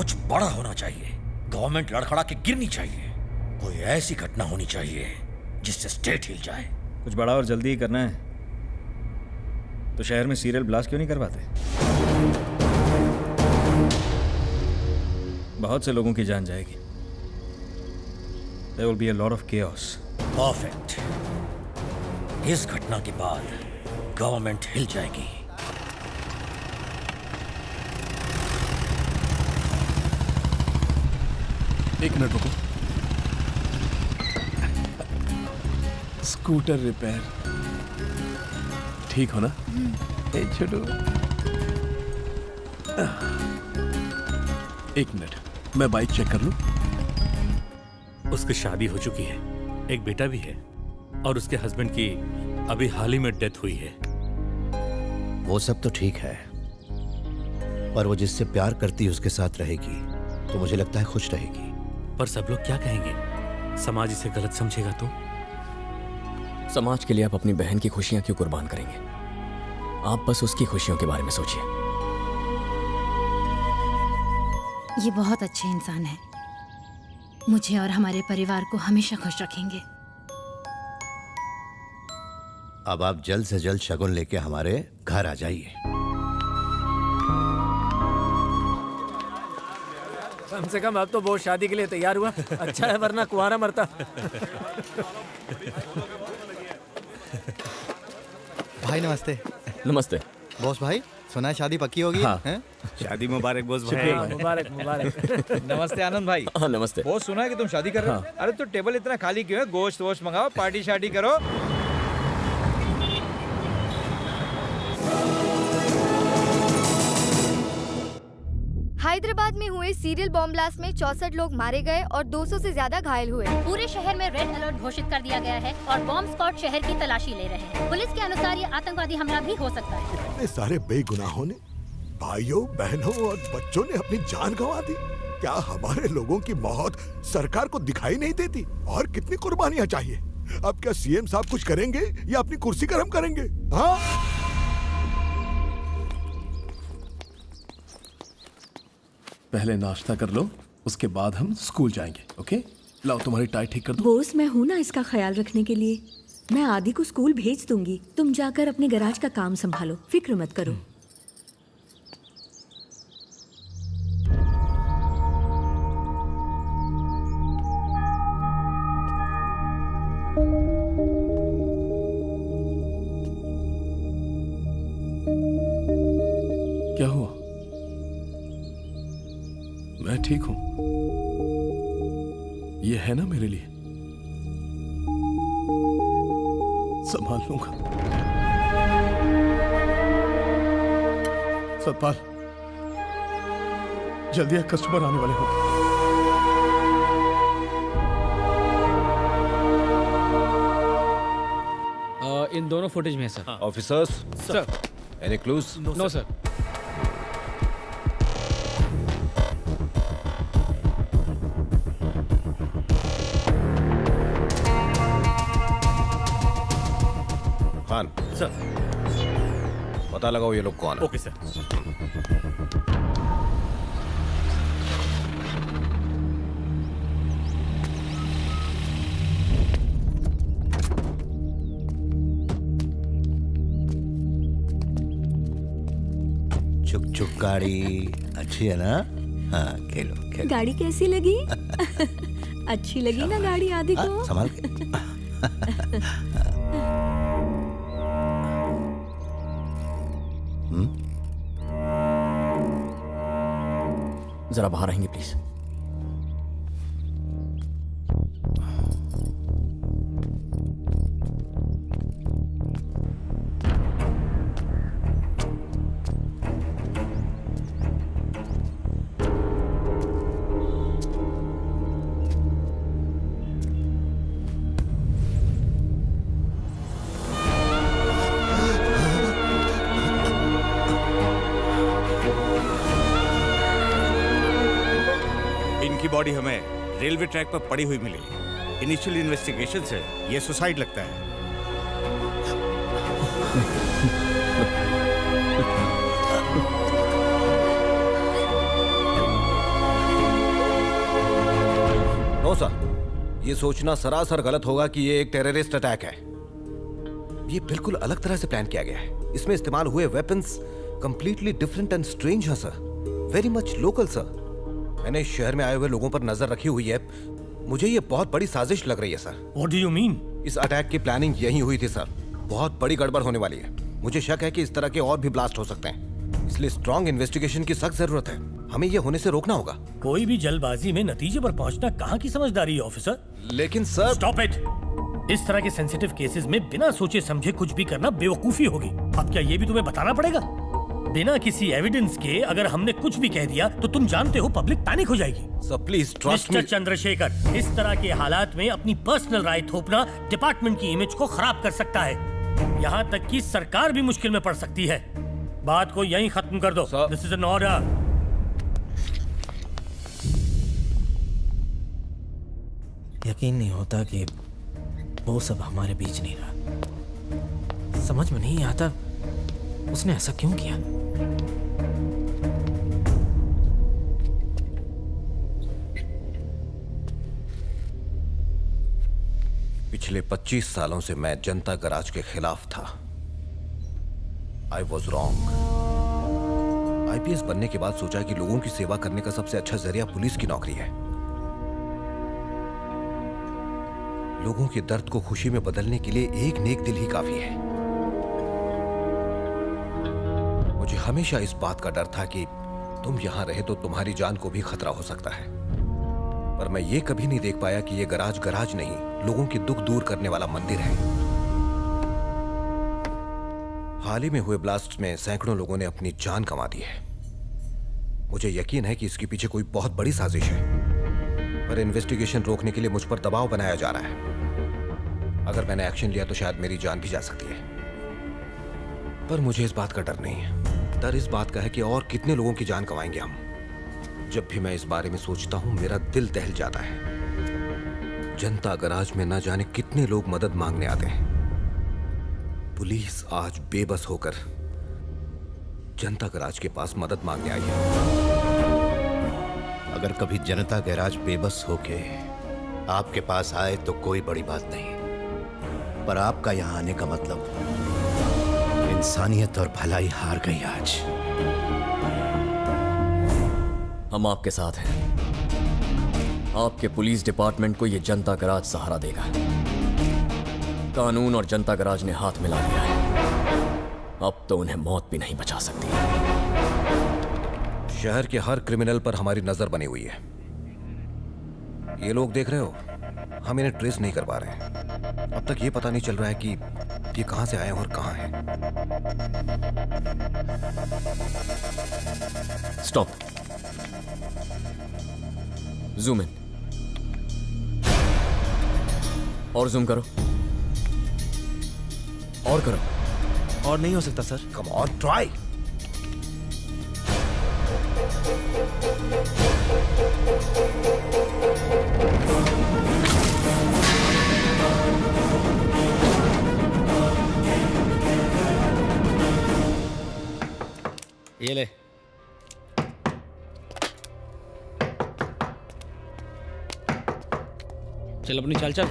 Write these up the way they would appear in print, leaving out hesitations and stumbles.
कुछ बड़ा होना चाहिए। गवर्नमेंट लड़खड़ा के गिरनी चाहिए। कोई ऐसी घटना होनी चाहिए जिससे स्टेट हिल जाए। कुछ बड़ा और जल्दी ही करना है तो शहर में सीरियल ब्लास्ट क्यों नहीं करवाते? बहुत से लोगों की जान जाएगी। There will be a lot of chaos. Perfect. इस घटना के बाद गवर्नमेंट हिल जाएगी। एक मिनट रुको। स्कूटर रिपेयर ठीक हो ना? ए छोटू, एक मिनट, मैं बाइक चेक कर लूं। उसकी शादी हो चुकी है, एक बेटा भी है और उसके हस्बैंड की अभी हाल ही में डेथ हुई है। वो सब तो ठीक है, पर वो जिससे प्यार करती है उसके साथ रहेगी तो मुझे लगता है खुश रहेगी। पर सब लोग क्या कहेंगे? समाज इसे गलत समझेगा तो? समाज के लिए आप अपनी बहन की खुशियां क्यों कुर्बान करेंगे? आप बस उसकी खुशियों के बारे में सोचिए। ये बहुत अच्छे इंसान है, मुझे और हमारे परिवार को हमेशा खुश रखेंगे। अब आप जल्द से जल्द शगुन लेके हमारे घर आ जाइए। कम से कम अब तो बहुत शादी के लिए तैयार हुआ। अच्छा है, वरना कुंवारा मरता। भाई नमस्ते। नमस्ते बॉस भाई, सुना है शादी पक्की होगी? हाँ। हैं? शादी मुबारक बॉस भाई। मुबारक मुबारक। नमस्ते आनंद भाई। हाँ नमस्ते। बहुत सुना है कि तुम शादी कर रहे हो। अरे तो टेबल इतना खाली क्यों है? गोश्त वोश्त मंगाओ, पार्टी शार्टी करो। हैदराबाद में हुए सीरियल बॉम्ब ब्लास्ट में 64 लोग मारे गए और 200 से ज्यादा घायल हुए। पूरे शहर में रेड अलर्ट घोषित कर दिया गया है और बॉम्ब स्क्वाड शहर की तलाशी ले रहे हैं। पुलिस के अनुसार ये आतंकवादी हमला भी हो सकता है। इतने सारे बेगुनाहों ने, भाइयों बहनों और बच्चों ने अपनी जान गंवा दी। क्या हमारे लोगों की मौत सरकार को दिखाई नहीं देती? और कितनी कुर्बानियां चाहिए? अब क्या सीएम साहब कुछ करेंगे या अपनी कुर्सी गर्म करेंगे? हाँ, पहले नाश्ता कर लो, उसके बाद हम स्कूल जाएंगे। ओके, लाओ तुम्हारी टाई ठीक कर दो। बोस, मैं हूँ ना इसका ख्याल रखने के लिए। मैं आदि को स्कूल भेज दूंगी। तुम जाकर अपने गैराज का काम संभालो, फिक्र मत करो। क्या हुआ? मैं ठीक हूं, ये है ना मेरे लिए। संभाल लूंगा। सतपाल, जल्दी एक कस्टमर आने वाले होंगे। इन दोनों फुटेज में है sir. Officers, sir. Any clues? No sir. Khan sir. पता लगाओ ये लोग कौन है। Okay sir. चुक चुक गाड़ी अच्छी है ना? हाँ, खेलो खेलो। गाड़ी कैसी लगी? अच्छी लगी ना गाड़ी आदि को? संभाल के। जरा बाहर आएंगे प्लीज। इनकी बॉडी हमें रेलवे ट्रैक पर पड़ी हुई मिली। इनिशियल इन्वेस्टिगेशन से ये सुसाइड लगता है। नो सर, ये सोचना सरासर गलत होगा कि ये एक टेररिस्ट अटैक है। ये बिल्कुल अलग तरह से प्लान किया गया है। इसमें इस्तेमाल हुए weapons completely different and strange हैं sir, very much local sir. मैंने इस शहर में आए हुए लोगों पर नजर रखी हुई है। मुझे ये बहुत बड़ी साजिश लग रही है sir. What do you mean? इस अटैक की प्लानिंग यही हुई थी सर। बहुत बड़ी गड़बड़ होने वाली है। मुझे शक है कि इस तरह के और भी ब्लास्ट हो सकते हैं, इसलिए स्ट्रॉन्ग इन्वेस्टिगेशन की सख्त जरूरत है। हमें ये होने से रोकना होगा। कोई भी जल्दबाजी में नतीजे पर पहुंचना कहाँ की समझदारी है ऑफिसर? लेकिन सर स्टॉप इट। इस तरह के सेंसिटिव केसेस में बिना सोचे समझे कुछ भी करना बेवकूफी होगी। अब क्या ये भी तुम्हें बताना पड़ेगा? बिना किसी एविडेंस के अगर हमने कुछ भी कह दिया तो तुम जानते हो पब्लिक पैनिक हो जाएगी। Sir please trust me. Mister Chandrashekhar, इस तरह के हालात में अपनी पर्सनल राय थोपना डिपार्टमेंट की इमेज को खराब कर सकता है। यहाँ तक कि सरकार भी मुश्किल में पड़ सकती है। बात को यहीं खत्म कर दो। This is an order. यकीन नहीं होता कि वो सब हमारे बीच नहीं रहा। समझ में नहीं आता उसने ऐसा क्यों किया। पिछले 25 सालों से मैं जनता गराज के खिलाफ था। I was wrong. आईपीएस बनने के बाद सोचा कि लोगों की सेवा करने का सबसे अच्छा जरिया पुलिस की नौकरी है। लोगों के दर्द को खुशी में बदलने के लिए एक नेक दिल ही काफी है। मुझे हमेशा इस बात का डर था कि तुम यहां रहे तो तुम्हारी जान को भी खतरा हो सकता है, पर मैं ये कभी नहीं देख पाया कि ये गराज गराज नहीं, लोगों के दुख दूर करने वाला मंदिर है। हाल ही में हुए ब्लास्ट में सैकड़ों लोगों ने अपनी जान गंवा दी है। मुझे यकीन है कि इसके पीछे कोई बहुत बड़ी साजिश है, पर इन्वेस्टिगेशन रोकने के लिए मुझ पर दबाव बनाया जा रहा है। अगर मैंने एक्शन लिया तो शायद मेरी जान भी जा सकती है, पर मुझे इस बात का डर नहीं है। डर इस बात का है कि और कितने लोगों की जान गंवाएंगे हम। जब भी मैं इस बारे में सोचता हूं मेरा दिल दहल जाता है। जनता गराज में न जाने कितने लोग मदद मांगने आते हैं। पुलिस आज बेबस होकर जनता गराज के पास मदद मांगने आई है। अगर कभी जनता गैराज बेबस होके आपके पास आए तो कोई बड़ी बात नहीं, पर आपका यहां आने का मतलब इंसानियत और भलाई हार गई आज। हम आपके साथ हैं। आपके पुलिस डिपार्टमेंट को यह जनता गराज सहारा देगा। कानून और जनता गराज ने हाथ मिला लिया है। अब तो उन्हें मौत भी नहीं बचा सकती। शहर के हर क्रिमिनल पर हमारी नजर बनी हुई है। ये लोग देख रहे हो, हम इन्हें ट्रेस नहीं कर पा रहे हैं। अब तक ये पता नहीं चल रहा है कि ये कहां से आए हैं और कहां हैं। स्टॉप। जूम इन और जूम करो और करो। और नहीं हो सकता सर। Come on try. ये ले। चल अपनी चाल चल।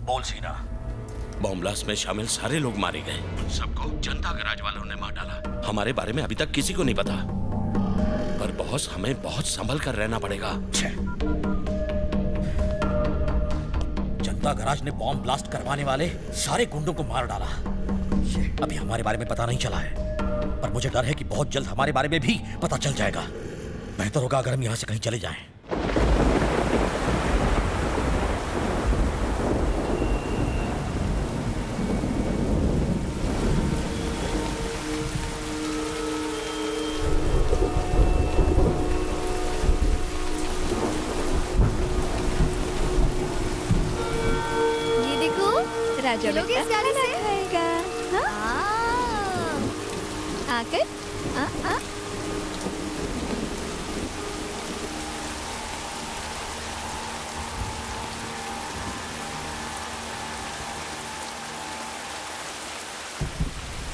बोल सीना। बॉम्ब ब्लास्ट में शामिल सारे लोग मारे गए। सबको जनता गराज वालों ने मार डाला। हमारे बारे में अभी तक किसी को नहीं पता, पर बॉस हमें बहुत संभल कर रहना पड़ेगा। जनता गराज ने बॉम्ब ब्लास्ट करवाने वाले सारे गुंडों को मार डाला। अभी हमारे बारे में पता नहीं चला है, पर मुझे डर है कि बहुत जल्द हमारे बारे में भी पता चल जाएगा। बेहतर होगा अगर हम यहाँ से कहीं चले जाएं। आजा चलोगे बेटा, इस गाड़ी खाना से? खाएगा। हाँ? आकर आ।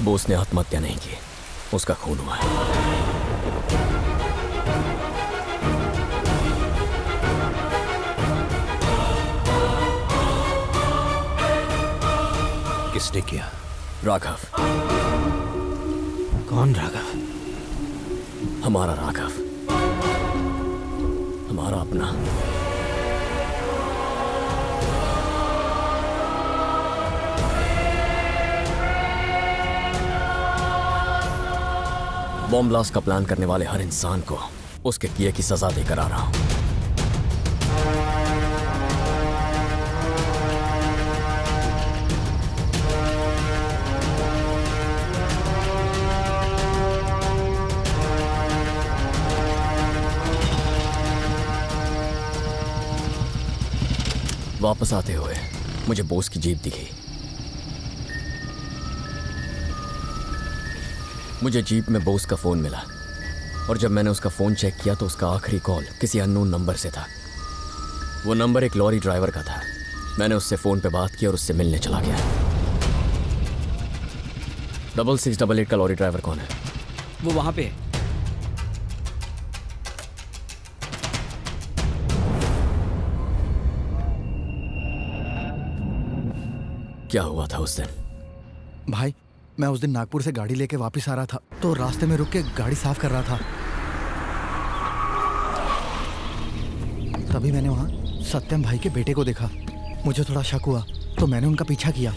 बोस ने आत्महत्या नहीं की, उसका खून हुआ है। किसने किया? राघव। कौन राघव? हमारा राघव, हमारा अपना। बॉम्ब ब्लास्ट का प्लान करने वाले हर इंसान को उसके किए की सजा देकर आ रहा हूं। वापस आते हुए मुझे बोस की जीप दिखी। मुझे जीप में बोस का फोन मिला और जब मैंने उसका फोन चेक किया तो उसका आखिरी कॉल किसी अननोन नंबर से था। वो नंबर एक लॉरी ड्राइवर का था। मैंने उससे फोन पे बात की और उससे मिलने चला गया। 6688 का लॉरी ड्राइवर कौन है? वो वहां पे है। क्या हुआ था उस दिन? भाई मैं उस दिन नागपुर से गाड़ी लेके वापस आ रहा था तो रास्ते में रुक के गाड़ी साफ कर रहा था। तभी मैंने वहाँ सत्यम भाई के बेटे को देखा। मुझे थोड़ा शक हुआ तो मैंने उनका पीछा किया।